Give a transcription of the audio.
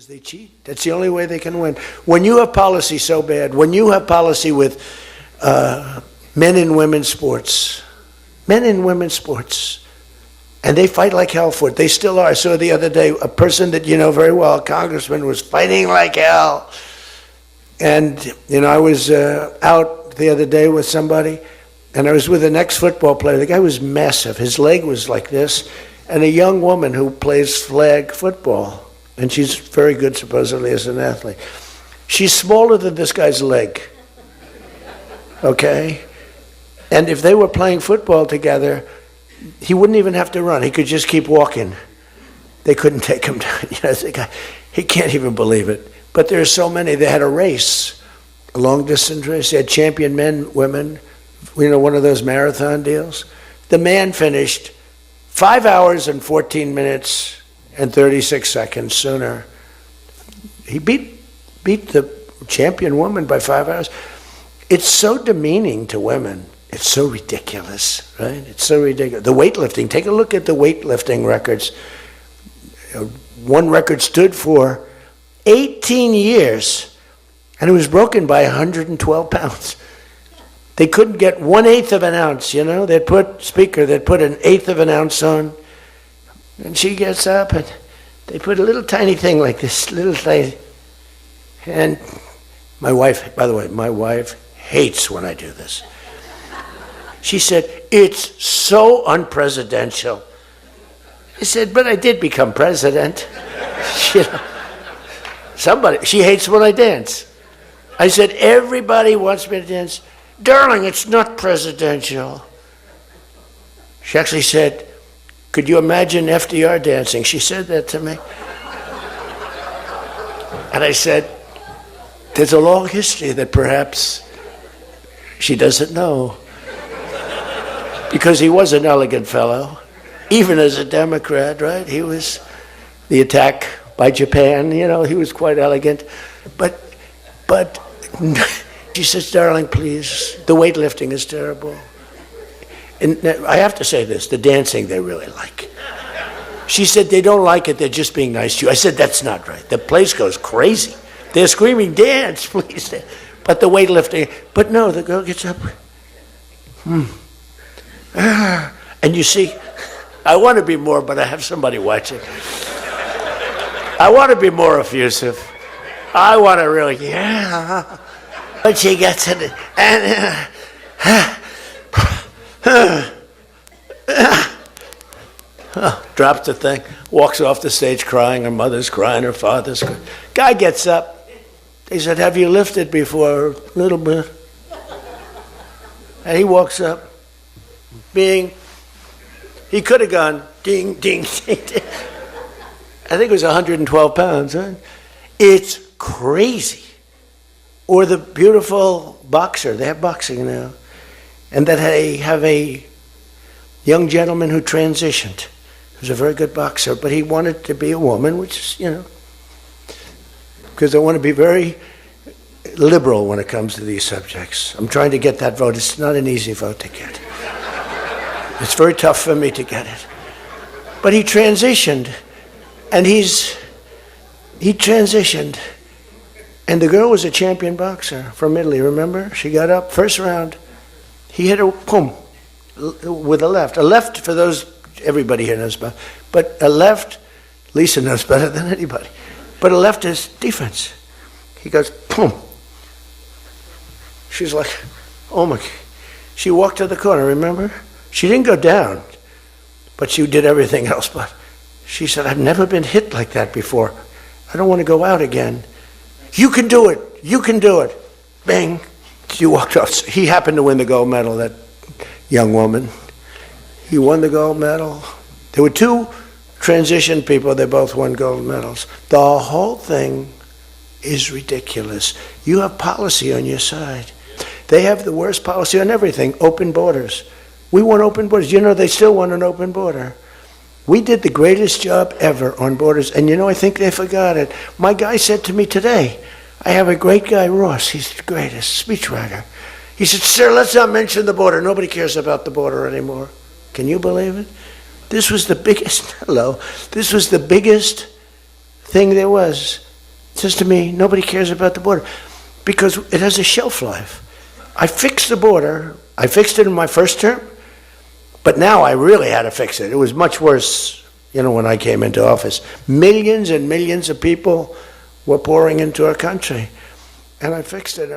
They cheat. That's the only way they can win. When you have policy so bad, when you have policy with men and women's sports, and they fight like hell for it. They still are. I saw the other day a person that you know very well, a congressman, was fighting like hell. And, you know, I was out the other day with somebody, and I was with an ex-football player. The guy was massive. His leg was like this. And a young woman who plays flag football. And she's very good, supposedly, as an athlete. She's smaller than this guy's leg. Okay? And if they were playing football together, he wouldn't even have to run. He could just keep walking. They couldn't take him down. You know, the guy, he can't even believe it. But there are so many. They had a race, a long-distance race. They had champion men, women, you know, one of those marathon deals. The man finished 5 hours and 14 minutes and 36 seconds sooner. He beat the champion woman by 5 hours. It's so demeaning to women. It's so ridiculous, right? It's so ridiculous. The weightlifting, take a look at the weightlifting records. One record stood for 18 years, and it was broken by 112 pounds. They couldn't get 1/8 of an ounce, you know? They'd put an 1/8 of an ounce on, and she gets up, and they put a little tiny thing like this, little tiny. And my wife, by the way, my wife hates when I do this. She said, "It's so unpresidential." I said, "But I did become president." You know, she hates when I dance. I said, "Everybody wants me to dance." "Darling, it's not presidential." She actually said, "Could you imagine FDR dancing?" She said that to me. And I said, there's a long history that perhaps she doesn't know. Because he was an elegant fellow, even as a Democrat, right? He was the attack by Japan, you know, he was quite elegant. But she says, "Darling, please, the weightlifting is terrible." And I have to say this, the dancing they really like. She said, "They don't like it, they're just being nice to you." I said, "That's not right. The place goes crazy. They're screaming, 'Dance, please.'" But the weightlifting, but no, the girl gets up. And you see, I want to be more, but I have somebody watching. I want to be more effusive. I want to really, yeah. But she gets it, and drops the thing, walks off the stage crying. Her mother's crying, her father's crying. Guy gets up. They said, "Have you lifted before?" "A little bit." And he walks up, he could have gone ding, ding, ding, ding. I think it was 112 pounds, huh? It's crazy. Or the beautiful boxer, they have boxing now, and that they have a young gentleman who transitioned. He was a very good boxer, but he wanted to be a woman, which is, you know, because I want to be very liberal when it comes to these subjects. I'm trying to get that vote. It's not an easy vote to get. It's very tough for me to get it. But he transitioned, and he transitioned. And the girl was a champion boxer from Italy, remember? She got up, first round. He hit her, boom, with a left. A left, for those, everybody here knows about, but a left, Lisa knows better than anybody. But a left is defense. He goes, boom. She's like, oh my. She walked to the corner, remember? She didn't go down, but she did everything else. But she said, "I've never been hit like that before. I don't want to go out again." "You can do it. You can do it." Bang. She walked off. He happened to win the gold medal, that young woman. He won the gold medal. There were two transition people. They both won gold medals. The whole thing is ridiculous. You have policy on your side. They have the worst policy on everything, open borders. We want open borders. You know, they still want an open border. We did the greatest job ever on borders, and you know, I think they forgot it. My guy said to me today, I have a great guy, Ross, he's the greatest speechwriter. He said, "Sir, let's not mention the border. Nobody cares about the border anymore." Can you believe it? This was the biggest, this was the biggest thing there was. says to me, nobody cares about the border because it has a shelf life. I fixed the border. I fixed it in my first term, but now I really had to fix it. It was much worse, when I came into office. Millions and millions of people were pouring into our country, and I fixed it.